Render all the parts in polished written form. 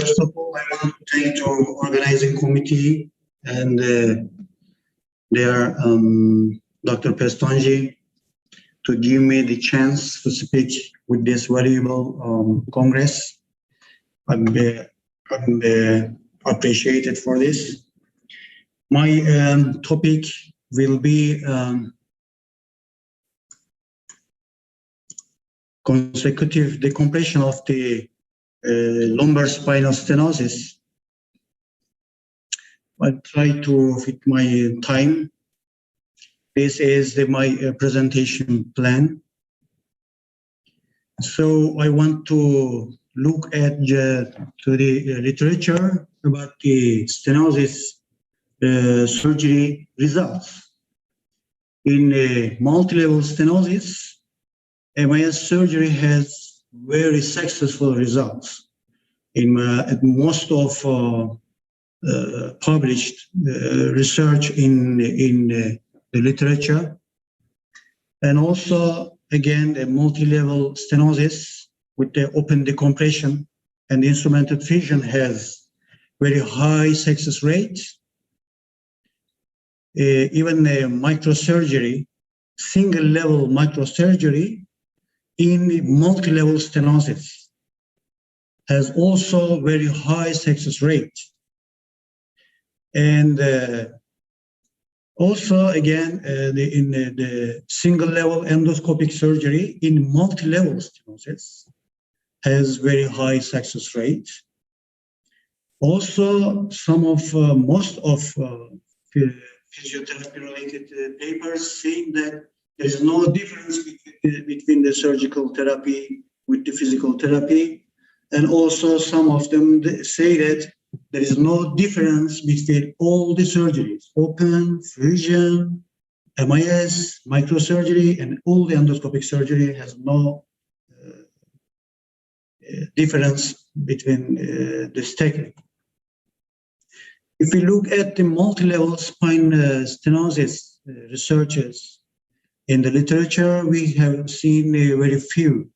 First of all, I want to thank the organizing committee and their Dr. Pestonji to give me the chance to speak with this valuable Congress. I'm appreciated for this. My topic will be consecutive decompression of the lumbar spinal stenosis. I'll try to fit my time. This is my presentation plan. So I want to look at to the literature about the stenosis surgery results. In multi-level stenosis, MIS surgery has very successful results in at most of published research in the literature, and also again the multi-level stenosis with the open decompression and instrumented fusion has very high success rate. Even the microsurgery, single level microsurgery in multi-level stenosis has also very high success rate. And also again, in the single level endoscopic surgery in multi-level stenosis has very high success rate. Also, some of most of physiotherapy related papers saying that there is no difference between the surgical therapy with the physical therapy, and also some of them say that there is no difference between all the surgeries, open, fusion, MIS, microsurgery, and all the endoscopic surgery has no difference between this technique. If we look at the multi-level spine stenosis researches in the literature, we have seen very few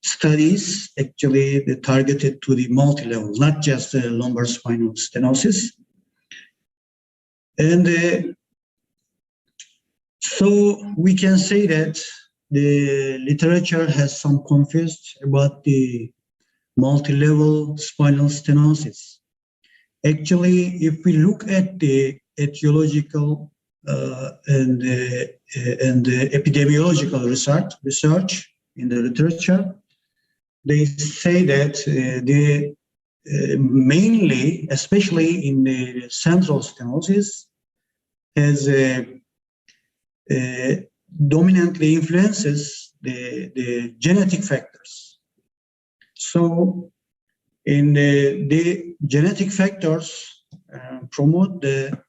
studies actually targeted to the multi-level, not just the lumbar spinal stenosis. And so we can say that the literature has some confused about the multi-level spinal stenosis. Actually, if we look at the etiological and epidemiological research in the literature, they say that mainly, especially in the central stenosis, has dominantly influences the genetic factors. So, in the genetic factors promote the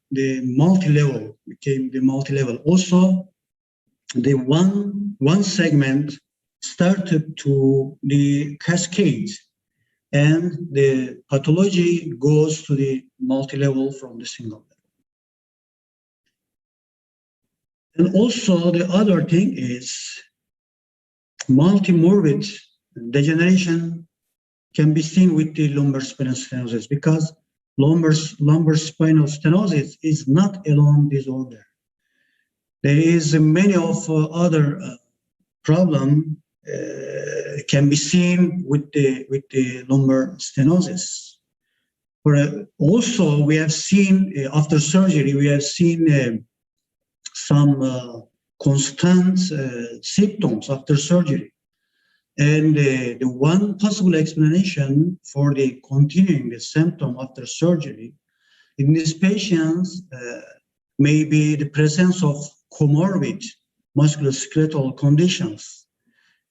multi-level, became the multi-level. Also, the one segment started to the cascade, and the pathology goes to the multi-level from the single level. And also the other thing is multimorbid degeneration can be seen with the lumbar spinal stenosis, because lumbar spinal stenosis is not alone disorder. There is many of other problem can be seen with the lumbar stenosis. Also, we have seen after surgery, we have seen some constant symptoms after surgery. And the one possible explanation for the continuing the symptom after surgery in these patients may be the presence of comorbid musculoskeletal conditions,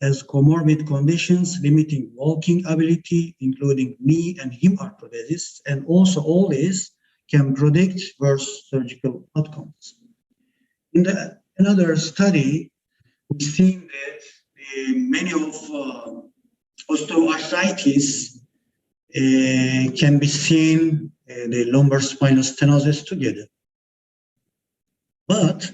as comorbid conditions limiting walking ability, including knee and hip arthrodesis, and also all this can predict worse surgical outcomes. In another study, we've seen that many of osteoarthritis can be seen the lumbar spinal stenosis together. But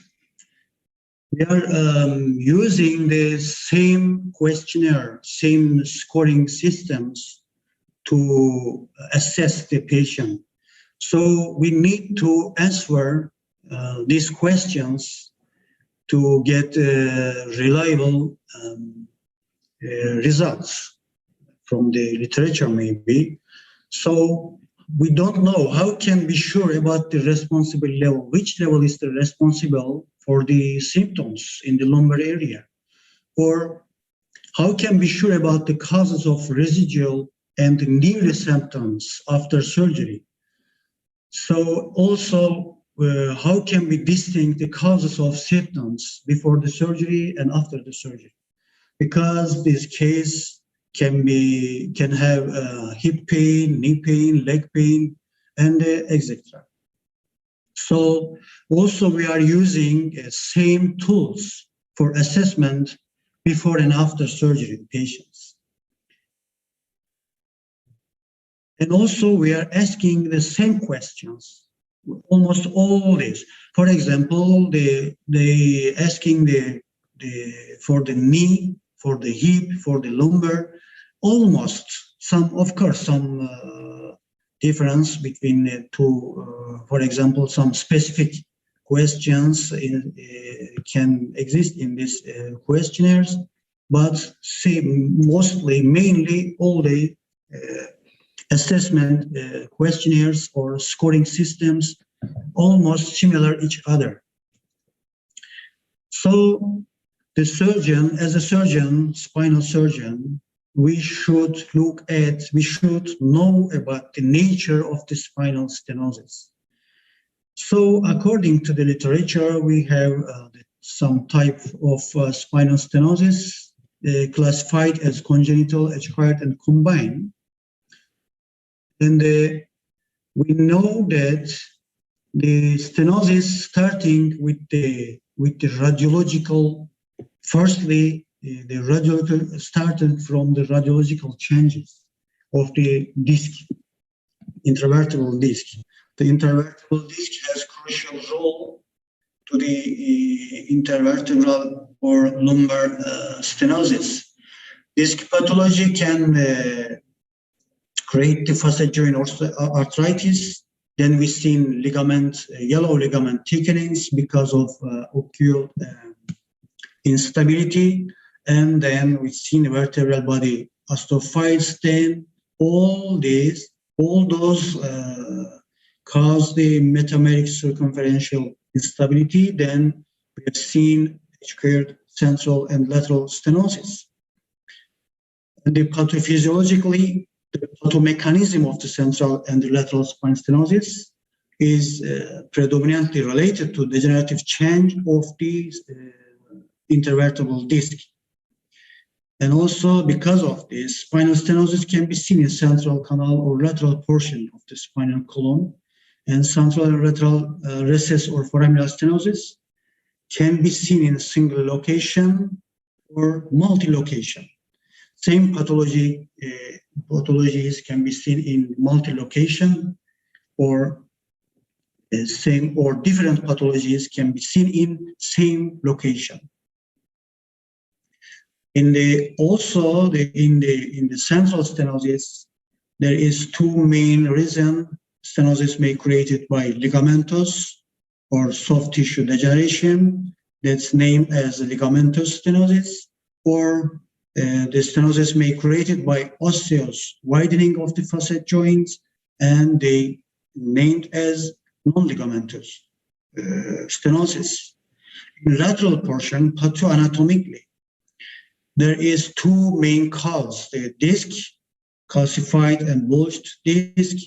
We are using the same questionnaire, same scoring systems to assess the patient. So we need to answer these questions to get reliable results from the literature maybe. So we don't know how can be sure about the responsible level, which level is the responsible for the symptoms in the lumbar area, or how can be sure about the causes of residual and new symptoms after surgery. So also how can we distinguish the causes of symptoms before the surgery and after the surgery, because this case can have hip pain, knee pain, leg pain, and etc. So also we are using same tools for assessment before and after surgery in patients. And also we are asking the same questions, almost always. For example, they asking for the knee, for the hip, for the lumbar, almost some, of course, some difference between the two. For example, some specific questions can exist in these questionnaires, but mainly all the assessment questionnaires or scoring systems almost similar each other. So the surgeon, as a surgeon, spinal surgeon, we should know about the nature of the spinal stenosis. So according to the literature, we have some type of spinal stenosis classified as congenital, acquired, and combined. And we know that the stenosis starting with the radiological, firstly, the radiological started from the radiological changes of the disc, intervertebral disc. The intervertebral disc has crucial role to the intervertebral or lumbar stenosis. Disc pathology can create the facet joint arthritis. Then we've seen yellow ligament thickenings because of occult instability. And then we've seen vertebral body osteophyte stain. All those cause the metameric circumferential instability. Then we have seen acquired central and lateral stenosis. And the pathophysiologically, the pathomechanism of the central and the lateral spine stenosis is predominantly related to degenerative change of the intervertebral disc. And also because of this, spinal stenosis can be seen in central canal or lateral portion of the spinal column, and central and lateral recess or foraminal stenosis can be seen in a single location or multi-location. Same pathologies can be seen in multi-location, or same or different pathologies can be seen in same location. In the central stenosis, there is two main reasons. Stenosis may be created by ligamentous or soft tissue degeneration, that's named as ligamentous stenosis, or the stenosis may be created by osseous widening of the facet joints, and they named as non-ligamentous stenosis. In lateral portion, pathoanatomically, there is two main causes: the disc, calcified and bulged disc,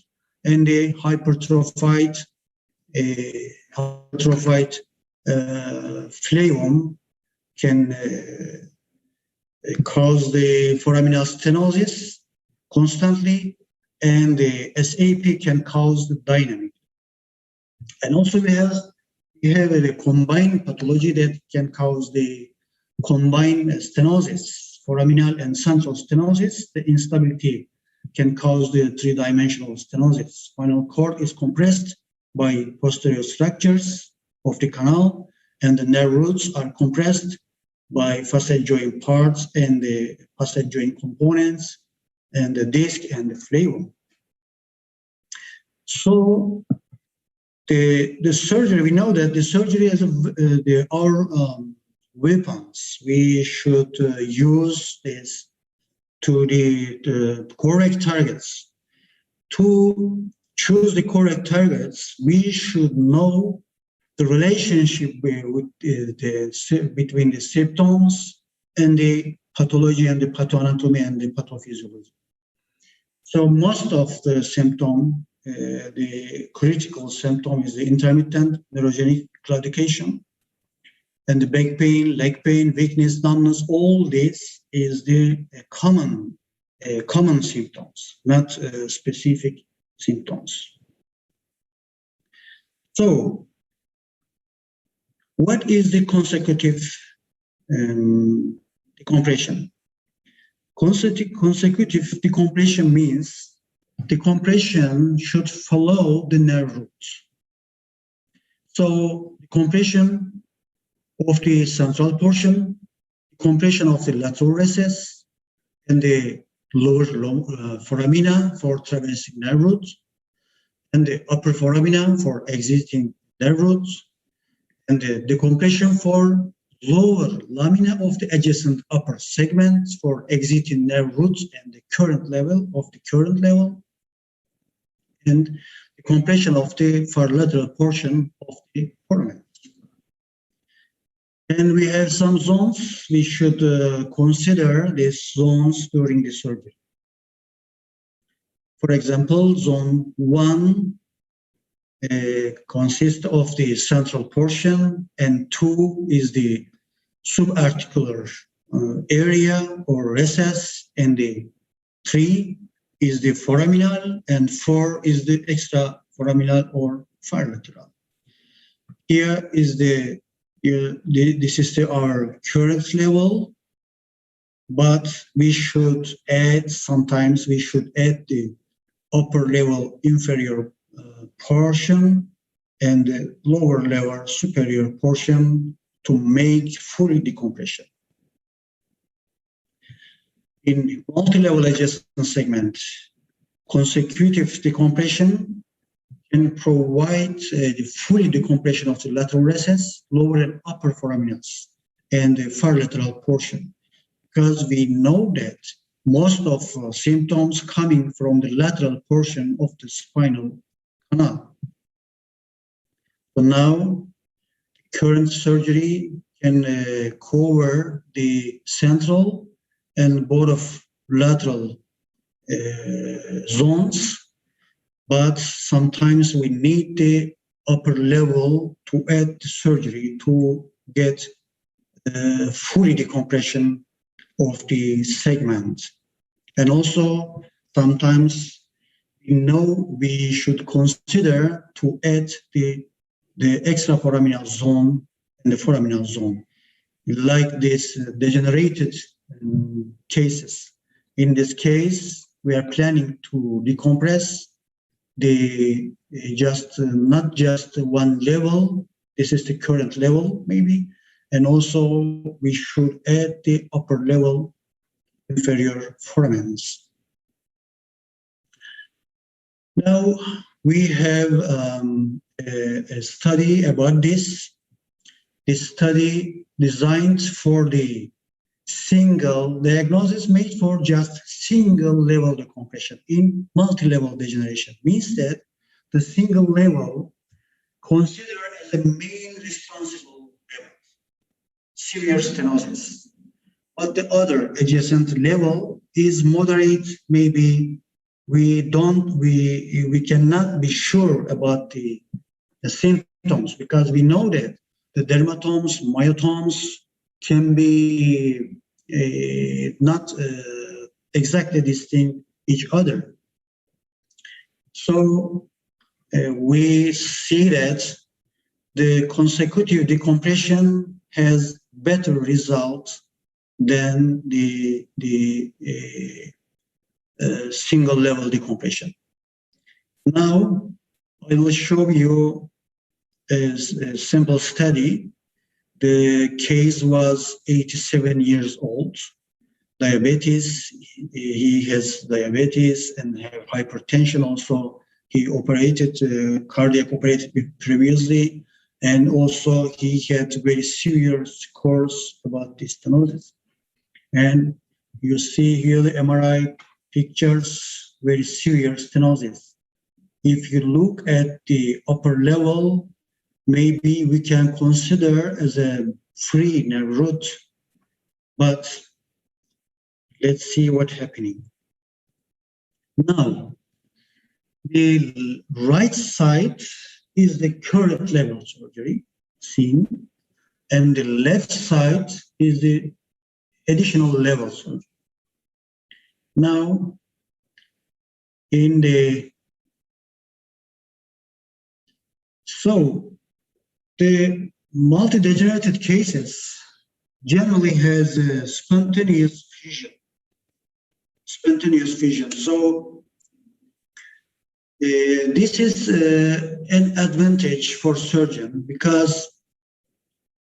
and the hypertrophied flavum can cause the foraminal stenosis constantly, and the SAP can cause the dynamic. And also we have a combined pathology that can cause the combined stenosis, foraminal and central stenosis. The instability can cause the three-dimensional stenosis. Spinal cord is compressed by posterior structures of the canal, and the nerve roots are compressed by facet joint parts and the facet joint components and the disc and the flavum. So the surgery, we know that the surgery is our weapons. We should use this to the correct targets. To choose the correct targets, we should know the relationship between the symptoms and the pathology and the pathoanatomy and the pathophysiology. So most of the symptom, the critical symptom is the intermittent neurogenic claudication, and the back pain, leg pain, weakness, numbness. All this is the common symptoms, not specific symptoms. So, what is the consecutive decompression? Consecutive decompression means decompression should follow the nerve roots. So, compression of the central portion, compression of the lateral recess, and the lower foramina for traversing nerve roots, and the upper foramina for exiting nerve roots, and the decompression for lower lamina of the adjacent upper segments for exiting nerve roots and the current level of the current level, and the compression of the far lateral portion of the foramen. And we have some zones. We should consider these zones during the surgery. For example, zone 1 consists of the central portion, and 2 is the subarticular area or recess, and the 3 is the foraminal, and 4 is the extraforaminal or far lateral. Here is this is our current level, but we should add, sometimes we should add the upper level inferior portion and the lower level superior portion to make full decompression. In multi-level adjacent segment, consecutive decompression can provide the full decompression of the lateral recess, lower and upper foraminals, and the far lateral portion, because we know that most of symptoms coming from the lateral portion of the spinal canal. So now, current surgery can cover the central and both lateral zones, but sometimes we need the upper level to add the surgery to get full decompression of the segment. And also, sometimes we should consider to add the extraforaminal zone and the foraminal zone, like this degenerated cases. In this case, we are planning to decompress not just one level. This is the current level, maybe, and also we should add the upper level inferior foramens. Now we have a study about this. This study designed for the single diagnosis made for just single level decompression in multi-level degeneration. Means that the single level considered as the main responsible level, severe stenosis. But the other adjacent level is moderate. Maybe we cannot be sure about the symptoms, because we know that the dermatomes, myotomes can be not exactly distinct each other. So we see that the consecutive decompression has better results than the single level decompression. Now I will show you a simple study The case was 87 years old. Diabetes, he has diabetes and have hypertension also. He operated, cardiac operated previously, and also he had very serious scores about this stenosis. And you see here the MRI pictures, very serious stenosis. If you look at the upper level, maybe we can consider as a free nerve root, but let's see what's happening. Now, the right side is the current level surgery seen, and the left side is the additional level surgery. Now, in the multidegenerative cases generally has a spontaneous fission. So this is an advantage for surgeon because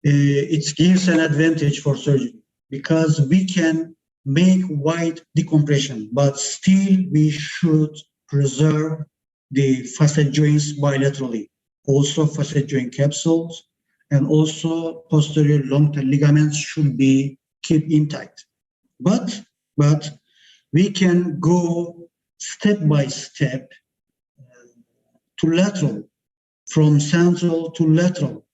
it gives an advantage for surgeon because we can make wide decompression, but still we should preserve the facet joints bilaterally. Also facet joint capsules and also posterior long-term ligaments should be kept intact. But we can go step by step to lateral, from central to lateral,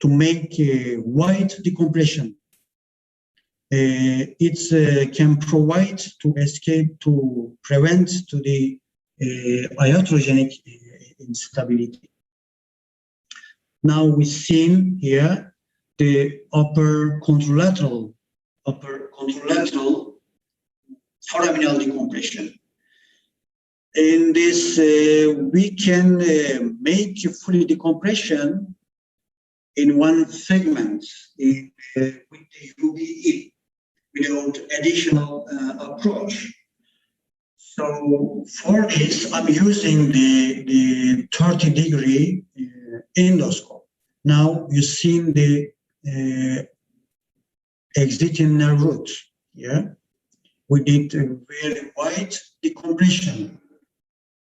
to make a wide decompression. It can provide to escape, to prevent to the iatrogenic instability. Now we've seen here the upper contralateral foraminal decompression. In this, we can make fully decompression in one segment with the UBE without additional approach. So for this, I'm using the 30-degree endoscope. Now you've seen the exiting nerve root. Yeah, we did a very wide decompression,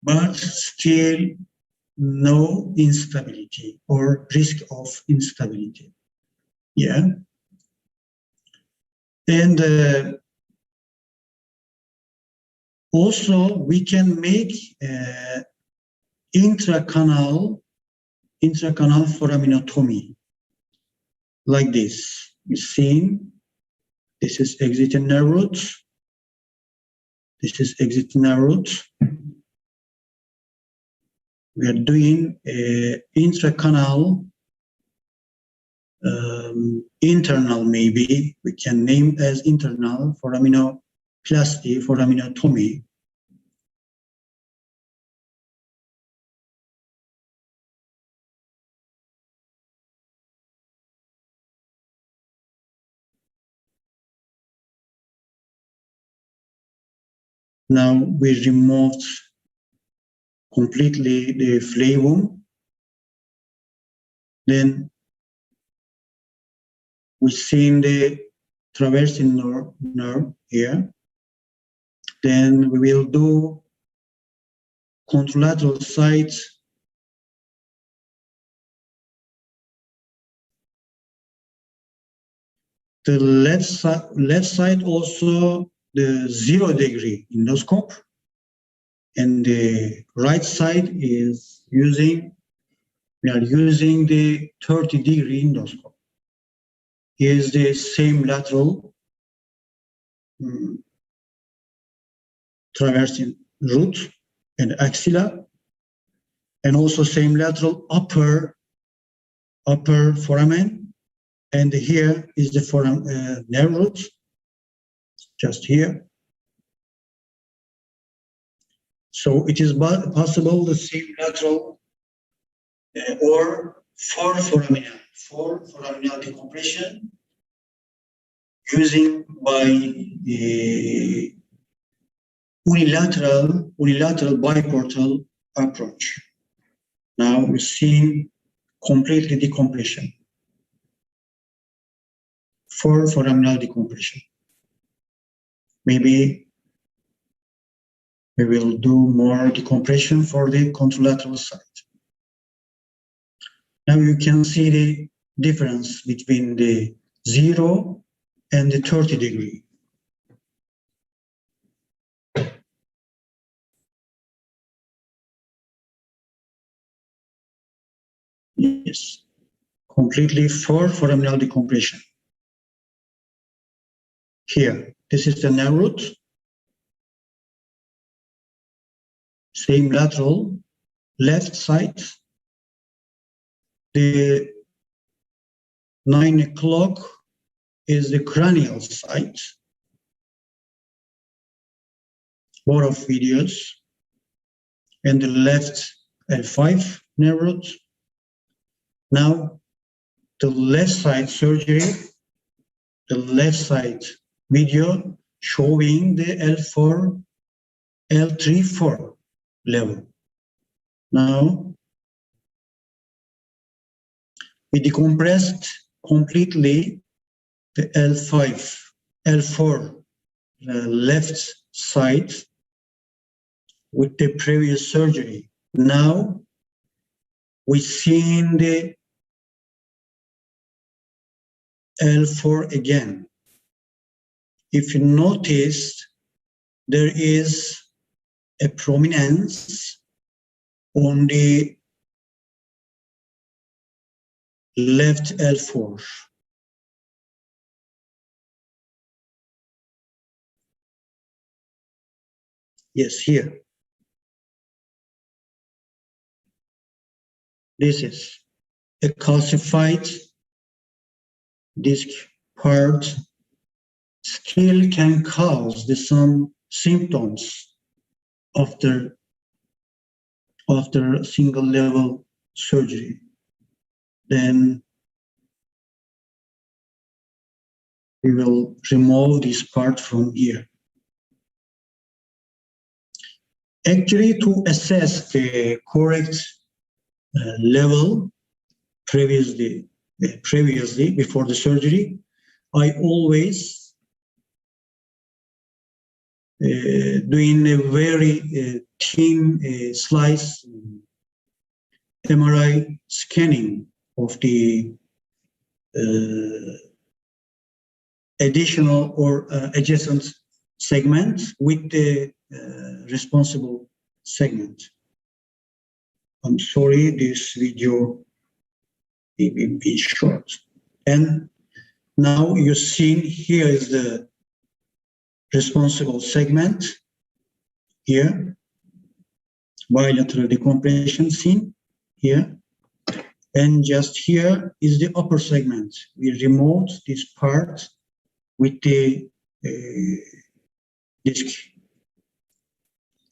but still no instability or risk of instability. Yeah, and also we can make intracanal foraminatomy like this. You've seen this is exiting nerve root. This is exiting nerve root. We are doing intracanal internal, maybe we can name as internal foraminoplasty, foraminotomy. Now we removed completely the flavum. Then we seen the traversing nerve here. Then we will do contralateral side. The left side also the 0-degree endoscope, and the right side is we are using the 30-degree endoscope. Here's the same lateral traversing root and axilla, and also same lateral upper foramen, and here is the nerve root, just here. So it is possible the same lateral or four foraminal decompression using by the unilateral biportal approach. Now we're seeing completely decompression. for foraminal decompression. Maybe we will do more decompression for the contralateral side. Now you can see the difference between the 0 and the 30 degree. Yes, completely for foraminal decompression. Here, this is the nerve root. Same lateral, left side. The 9 o'clock is the cranial side. Both of videos. And the left L5 nerve root. Now, the left side surgery, the left side video showing the L4, L3-4 level. Now, we decompressed completely the L5, L4 left side with the previous surgery. Now, we seen the L4 again. If you notice, there is a prominence on the left L4. Yes, here. This is a calcified disc part, still can cause some symptoms after single level surgery. Then we will remove this part from here. Actually, to assess the correct level previously before the surgery, I always doing a very thin slice MRI scanning of the additional or adjacent segment with the responsible segment. I'm sorry, this video may be short. And now you're seeing here is the responsible segment here, bilateral decompression seen here, and just here is the upper segment. We removed this part with the disc,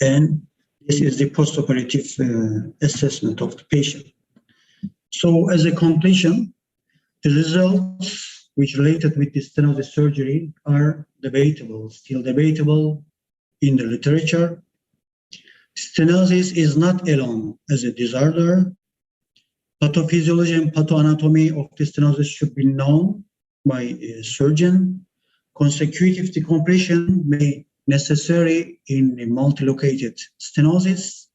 and this is the postoperative assessment of the patient. So as a completion, the results which related with the stenosis surgery are debatable, still debatable in the literature. Stenosis is not alone as a disorder. Pathophysiology and pathoanatomy of the stenosis should be known by a surgeon. Consecutive decompression may be necessary in a multilocated stenosis,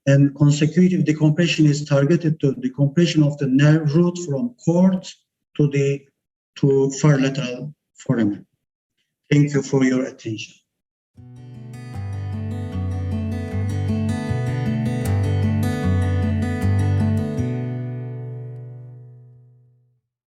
and consecutive decompression is targeted to decompression of the nerve root from cord to far lateral foramen. Thank you for your attention.